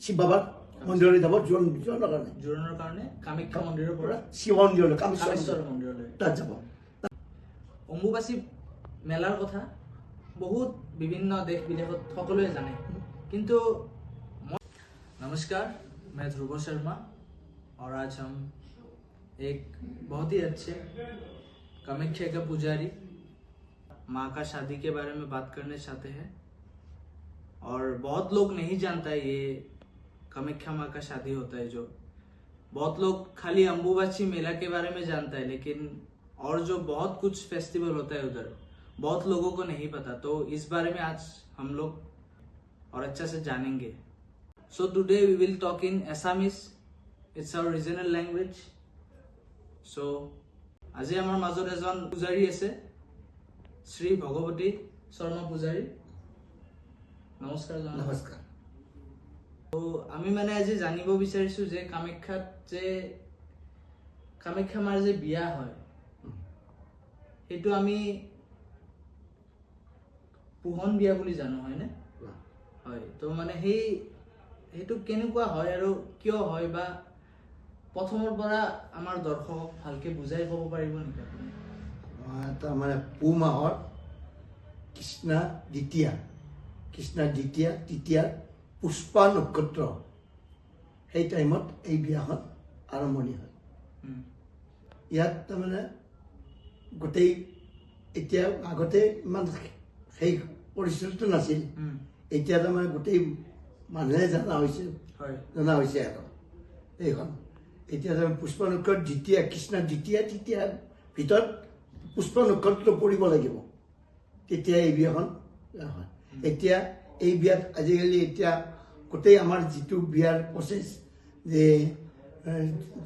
শিৱ বাবাৰ মন্দিৰলৈ যাব জোৰোণৰ কাৰণে কামাখ্যা মন্দিৰৰ পৰা শিৱ মন্দিৰলৈ কামেশ্বৰ মন্দিৰলৈ তাত যাব। অম্বুবাচী মেলাৰ কথা बहुत विभिन्न देश विदेशत সকলোৱে জানে किंतु नमस्कार, मैं ध्रुव शर्मा और आज हम एक बहुत ही अच्छे कामाख्या के पुजारी माँ का शादी के बारे में बात करने चाहते हैं। और बहुत लोग नहीं जानता है ये कामाख्या माँ का शादी होता है। जो बहुत लोग खाली अम्बुबाची मेला के बारे में जानता है, लेकिन और जो बहुत कुछ फेस्टिवल होता है उधर बहुत लोगों को नहीं पता। तो इस बारे में आज हम लोग और अच्छा से जानेंगे। So today we will talk in Assamese. It's our regional language. So আজি আমাৰ মাজত এজন পূজাৰী আছে, শ্ৰী ভগৱতী শৰ্মা পূজাৰী। নমস্কাৰ। নমস্কাৰ। তো আমি মানে আজি জানিব বিচাৰিছো যে কামাখ্যাত যে কামাখ্যা মাৰ যে বিয়া হয় সেইটো আমি পুহন বিয়া বুলি জানো, হয় না? হয়। তো মানে সেইটো কেনেকুৱা হয় আৰু কিয় হয়, বা প্ৰথমৰ পৰা আমাৰ দৰ্শকক ভালকে বুজাই ক'ব পাৰিব নেকি আপুনি? তাৰমানে পুহ মাহৰ কৃষ্ণা দ্বিতীয়া তৃতীয়া পুষ্পা নক্ষত্ৰ সেই টাইমত এই বিয়াখন আৰম্ভণি হয়। ইয়াত তাৰমানে গোটেই এতিয়া আগতে ইমান সেই পৰিস্থিতিটো নাছিল, এতিয়া তাৰমানে গোটেই মানুহে জনা হৈছে আৰু এইখন এতিয়া তাৰমানে পুষ্প নক্ষত্ৰ দ্বিতীয়া কৃষ্ণৰ তৃতীয়াৰ ভিতৰত পুষ্প নক্ষত্ৰ পৰিব লাগিব, তেতিয়া এই বিয়াখন হয়। এতিয়া এই বিয়াত আজিকালি এতিয়া গোটেই আমাৰ যিটো বিয়াৰ প্ৰচেছ যে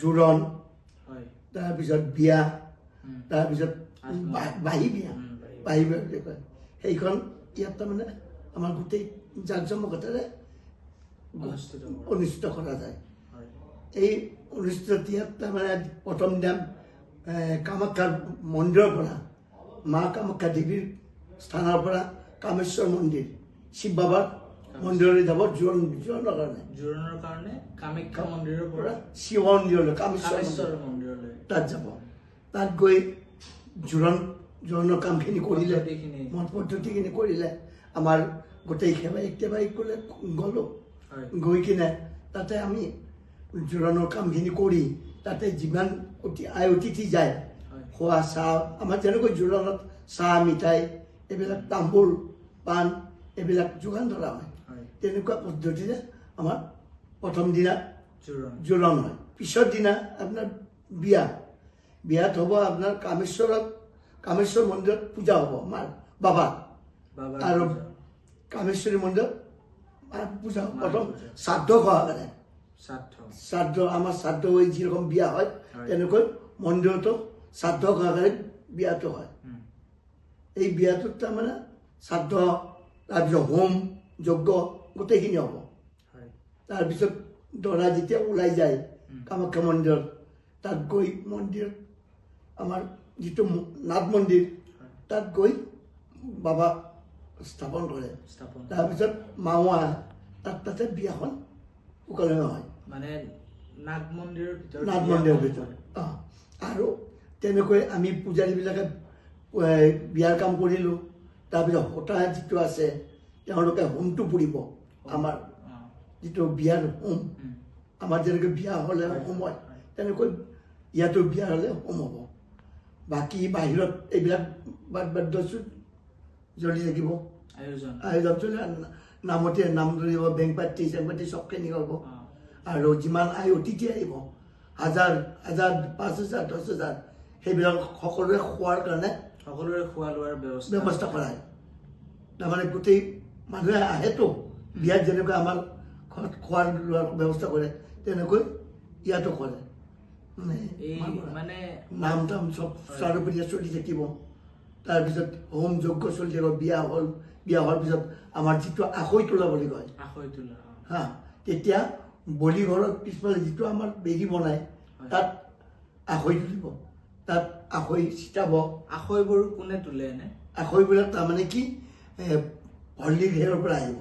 জোৰোণ, তাৰপিছত বিয়া, তাৰপিছত বাঁহী বিয়া বুলি কয়, সেইখন ইয়াত তাৰমানে আমাৰ গোটেই জাকজমকতাৰে অনুষ্ঠিত কৰা যায়। এই অনুষ্ঠিত ইয়াত তাৰমানে প্ৰথম দিনা কামাখ্যাৰ মন্দিৰৰ পৰা মা কামাখ্যা দেৱীৰ স্থানৰ পৰা কামেশ্বৰ মন্দিৰ শিৱ বাবাৰ মন্দিৰলৈ যাব জোৰোণৰ কাৰণে কামাখ্যা মন্দিৰৰ পৰা শিৱ মন্দিৰলৈ কামেশ্বৰ মন্দিৰলৈ তাত যাব। তাত গৈ জোৰোণৰ কামখিনি কৰিলে, মত পদ্ধতিখিনি কৰিলে, আমাৰ গোটেই সেৱাই গ'লো। গৈ কিনে তাতে আমি জোৰোণৰ কামখিনি কৰি তাতে যিমান আই অতিথি যায় খোৱা চাহ, আমাৰ যেনেকৈ জোৰোণত চাহ মিঠাই এইবিলাক তামোল পাণ এইবিলাক যোগান ধৰা হয়, তেনেকুৱা পদ্ধতিৰে আমাৰ প্ৰথম দিনা জোৰোণ হয়। পিছৰ দিনা আপোনাৰ বিয়াত হ'ব আপোনাৰ কামেশ্বৰ মন্দিৰত পূজা হ'ব আমাৰ বাবা, আৰু কামেশ্বৰী মন্দিৰত পূজা হ'ব। প্ৰথম শ্ৰাদ্ধ খোৱা কাৰণে আমাৰ শ্ৰাদ্ধ হৈ যিৰকম বিয়া হয় তেনেকৈ মন্দিৰতো শ্ৰাদ্ধ খোৱা কাৰণে বিয়াটো হয়। এই বিয়াটোত তাৰমানে শ্ৰাদ্ধ, তাৰপিছত হোম যজ্ঞ গোটেইখিনি হ'ব। তাৰপিছত দৰা যেতিয়া ওলাই যায় কামাখ্যা মন্দিৰত, তাত গৈ মন্দিৰত আমাৰ যিটো নাট মন্দিৰ তাত গৈ বাবা স্থাপন কৰে। তাৰপিছত মাৱা তাতে বিয়াখন উকলমে হয়, মানে নাট মন্দিৰৰ ভিতৰত। আৰু তেনেকৈ আমি পূজাৰীবিলাকে বিয়াৰ কাম কৰিলোঁ। তাৰপিছত হোতা যিটো আছে তেওঁলোকে হোমটো পুৰিব। আমাৰ যিটো বিয়াৰ হোম, আমাৰ যেনেকৈ বিয়া হ'লে হোম হয় তেনেকৈ ইয়াতো বিয়া হ'লে হোম হ'ব। বাকী বাহিৰত এইবিলাক বাদ্য জ্বলি থাকিব, আয়োজন চলি নাম ধৰিব, বেংক পাৰ্টি চেংপাৰ্টি চবখিনি হ'ব। আৰু যিমান আই অতিথি আহিব 1000, 5000, 10000 সেইবিলাক সকলোৰে খোৱাৰ কাৰণে খোৱা লোৱাৰ ব্যৱস্থা কৰা হয়। তাৰমানে গোটেই মানুহে আহেতো বিয়াত যেনেকৈ আমাৰ ঘৰত খোৱাৰ লোৱাৰ ব্যৱস্থা কৰে তেনেকৈ ইয়াতো কৰে। মানে নাম টাম চব চাৰুপৰীয়া চলি থাকিব। তাৰপিছত হোম যজ্ঞ চলি থাকিব। বিয়া হোৱাৰ পিছত আমাৰ যিটো আখৈ তোলা বুলি কয়, হা, তেতিয়া বলি ঘৰৰ পিছফালে যিটো আমাৰ বেৰি বনায় তাত আখৈ তুলিব, তাত আখৈ ছিটাব। আখৈবোৰ কোনে তোলে? আখৈবিলাক তাৰমানে কি হলদিঘেৰৰ পৰা আহিব,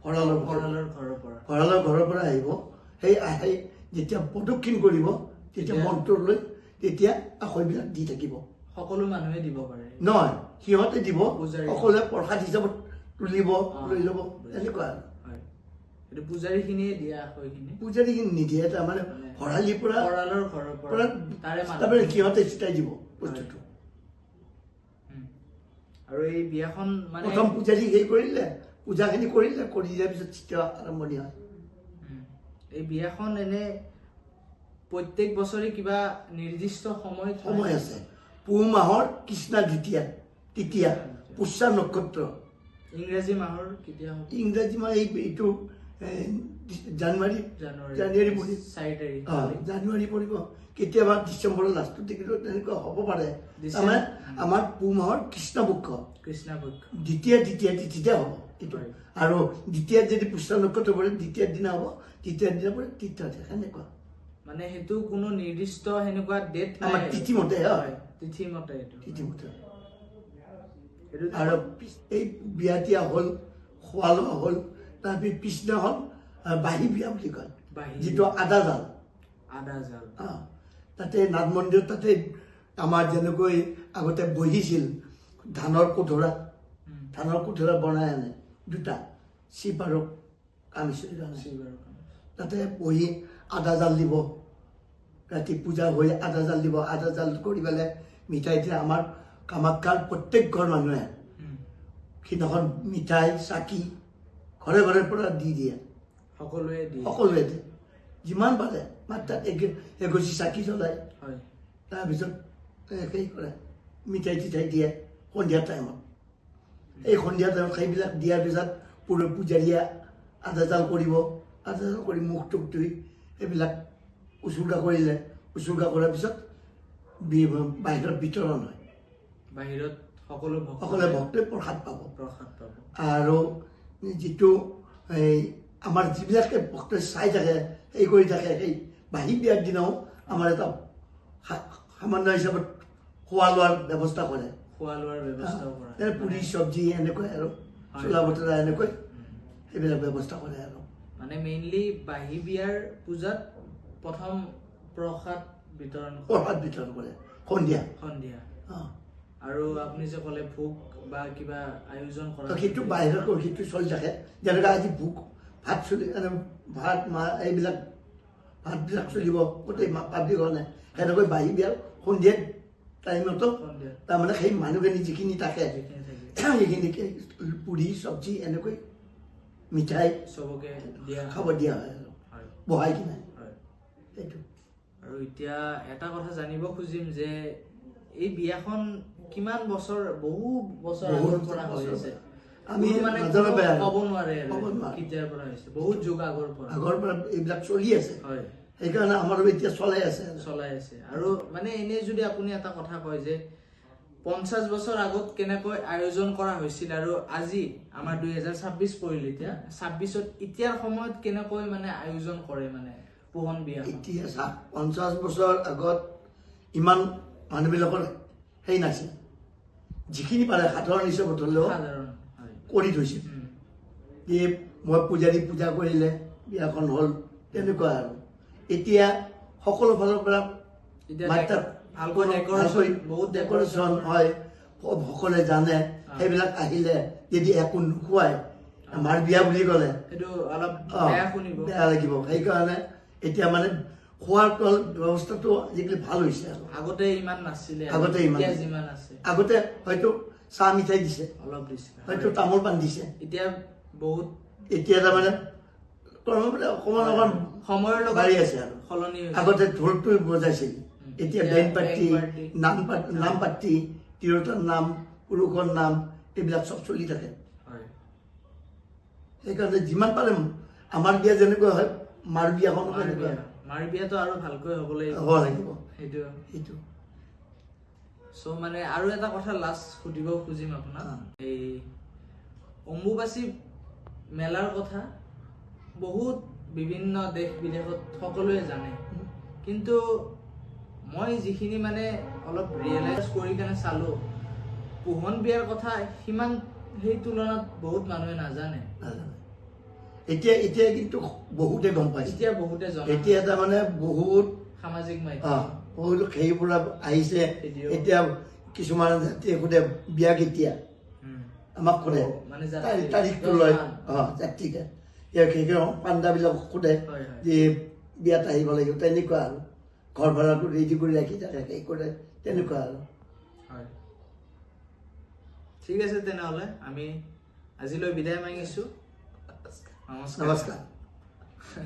ভঁৰালৰ ঘৰৰ পৰা আহিব সেই আহি যেতিয়া প্ৰদক্ষিণ কৰিব তেতিয়া মন্ত্ৰলৈ তেতিয়া আখৈবিলাক দি থাকিব সকলো মানুহে দিব পাৰে নহয় সিহঁতে দিব সকলোৱে প্ৰসাদ হিচাপত তুলিব লৈ ল'ব এনেকুৱা আৰু পূজাৰীখিনিয়ে দিয়া আখৈখিনি পূজাৰীখিনি নিদিয়ে তাৰমানে ভঁৰালিৰ পৰা ঘৰৰ পৰা তাৰমানে সিহঁতে চিটাই দিব বস্তুটো আৰু এই বিয়াখন মানে প্ৰথম পূজাৰী হেৰি কৰিলে পূজাখিনি কৰিলে কৰি দিয়াৰ পিছত চিটা আৰম্ভণি হয় এই বিয়াখন এনে প্ৰত্যেক বছৰে কিবা নিৰ্দিষ্ট সময় আছে পুহ মাহৰ কৃষ্ণা তৃতীয়া পুষ্যা নক্ষত্ৰ ইংৰাজী মাহৰ কেতিয়া হ'ব ইংৰাজী মাহ এইটো জানুৱাৰী পৰিব 4 তাৰিখ জানুৱাৰী পৰিব কেতিয়াবা ডিচেম্বৰৰ লাষ্টৰ দিনটো তেনেকুৱা হ'ব পাৰে তাৰমানে আমাৰ পুহ মাহৰ কৃষ্ণপক্ষ দ্বিতীয় তিথিতে হ'ব এইটো আৰু দ্বিতীয়াত যদি পুষ্যা নক্ষত্ৰ পৰে দ্বিতীয় দিনা হ'ব তৃতীয় দিনা পৰে তৃতীয় সেনেকুৱা মানে সেইটো কোনো নিৰ্দিষ্ট সেনেকুৱা ডেট আমাৰ তিথিমতে হয় তিথিমতে আৰু এই বিয়া তিয়া হ'ল খোৱা লোৱা হ'ল তাৰপিছত পিছদিনাখন বাঁহী বিয়া বুলি কয় যিটো আদা জাল তাতে নাট মন্দিৰত তাতে আমাৰ যেনেকৈ আগতে বহিছিল ধানৰ কোঠৰা বনাই আনে দুটা শিৱ আৰু কামেশ্বৰীৰ কাৰণে তাতে বহি আদা জাল দিব ৰাতি পূজা হৈ আদা জাল দিব আদা জাল কৰি পেলাই মিঠাই দিয়ে আমাৰ কামাখ্যাৰ প্ৰত্যেক ঘৰ মানুহে সিদিনাখন মিঠাই চাকি ঘৰে ঘৰে পৰা দি দিয়ে সকলোৱে দিয়ে যিমান পাৰে মাত্ৰ এগছি চাকি জ্বলায় তাৰপিছত হেৰি কৰে মিঠাই চিঠাই দিয়ে সন্ধিয়া টাইমত এই সন্ধিয়া টাইমত সেইবিলাক দিয়াৰ পিছত পূজাৰীয়ে আদা জাল কৰিব আদা জাল কৰি মুখ টুক ধুই সেইবিলাক উচুৰ্গা কৰিলে উচুৰ্গা কৰাৰ পিছত বাহিৰত বিতৰণ হয় বাহিৰত সকলোৱে ভক্তই প্ৰসাদ পাব আৰু যিটো এই আমাৰ যিবিলাকে ভক্তই চাই থাকে সেই কৰি থাকে সেই বাঁহী বিয়াৰ দিনাও আমাৰ এটা সামান্য হিচাপত খোৱা লোৱাৰ ব্যৱস্থা কৰে পুৰি চব্জি এনেকৈ আৰু চোলা বতৰা এনেকৈ সেইবিলাক ব্যৱস্থা কৰে আৰু মানে মেইনলি বাঁহী বিয়াৰ পূজাত প্ৰথম প্ৰসাদ বিতৰণ কৰে সন্ধিয়া আৰু আপুনি যে ক'লে ভোগ বা কিবা আয়োজন কৰা সেইটো বাহিৰত সেইটো চলি থাকে যেনেকৈ আজি ভোগ ভাত চলি ভাত মাহ এইবিলাক ভাতবিলাক চলিব গোটেই পাব্লিক কাৰণে সেনেকৈ বাঁহী বিয়াৰ সন্ধিয়া টাইমতো তাৰমানে সেই মানুহখিনি যিখিনি থাকে সেইখিনি পুৰি চব্জি এনেকৈ মিঠাই চবকে খাব দিয়া হয় আৰু বহাই কিনে সেইটো আৰু এতিয়া এটা কথা জানিব খুজিম যে এই বিয়াখন কিমান বছৰ বহু বছৰ আগৰ পৰা হৈ আছে আমি মানে ক'ব নোৱাৰে কেতিয়াৰ পৰা হৈছে বহুত যুগ আগৰ পৰা এইবিলাক চলি আছে সেইকাৰণে আমাৰো এতিয়া চলাই আছে আৰু মানে এনে যদি আপুনি এটা কথা কয় যে 50 বছৰ আগত কেনেকৈ আয়োজন কৰা হৈছিল আৰু আজি আমাৰ 2026 পৰিল এতিয়া 26ত এতিয়াৰ সময়ত কেনেকৈ মানে আয়োজন কৰে মানে পোহন বিয়া এতিয়া 50 বছৰ আগত ইমান মানুহবিলাকৰ সেই নাছিল যিখিনি পাৰে সাধাৰণ হিচাপত হ'লেও কৰি থৈছিল এই মই পূজাৰী পূজা কৰিলে বিয়াখন হ'ল তেনেকুৱা আৰু এতিয়া সকলো ফালৰ পৰা ডেকৰেশ্যন হয় সকলোৱে জানে সেইবিলাক আহিলে যদি একো নোখোৱাই আমাৰ বিয়া বুলি ক'লে বেয়া লাগিব সেইকাৰণে এতিয়া মানে খোৱাৰ ব্যৱস্থাটো আজিকালি ভাল হৈছে আৰু আগতে হয়তো চাহ মিঠাই দিছে হয়তো তামোল পাণ দিছে এতিয়া তাৰমানে অকণমান সময়ৰ লগত বাঢ়ি আছে আৰু আগতে ঢোলটো বজাইছিল এতিয়া বেণ্ড পাৰ্টি নাম পাৰ্টি তিৰোতাৰ নাম পুৰুষৰ নাম এইবিলাক চব চলি থাকে সেইকাৰণে যিমান পাৰে আমাৰ বিয়া যেনেকৈ হয় মাৰ বিয়াখন মাৰ বিয়াটো আৰু ভালকৈ হ'ব লাগিব সেইটো সো মানে আৰু এটা কথা লাষ্ট সুধিব খুজিম আপোনাক এই অম্বুবাচী মেলাৰ কথা বহুত বিভিন্ন দেশ বিদেশত সকলোৱে জানে কিন্তু মই যিখিনি মানে অলপ ৰিয়েলাইজ কৰি কেনে চালো পোহন বিয়াৰ কথা সিমান সেই তুলনাত বহুত মানুহে নাজানে এতিয়া এতিয়া কিন্তু বহুতে গম পাইছে এতিয়া বহুতে জনা এতিয়া তাৰমানে বহুত সামাজিক অ মাধ্যম বহুত সেইৰ পৰা আহিছে ভিডিঅ' এতিয়া কিছুমান জাতিয়ে সোধে বিয়া কেতিয়া আমাক সোধে মানে তাৰিখটো লয় যাত্ৰীকে সেই পাণ্ডাবিলাক সোধে হয়, হয়। যে বিয়াত আহিব লাগিব তেনেকুৱা আৰু ঘৰ ভাড়াটো ৰেডি কৰি ৰাখি থাকে সেই কৰে তেনেকুৱা আৰু হয় ঠিক আছে তেনেহ'লে আমি আজিলৈ বিদায় মাগিছোঁ নমস্কাৰ নমস্কাৰ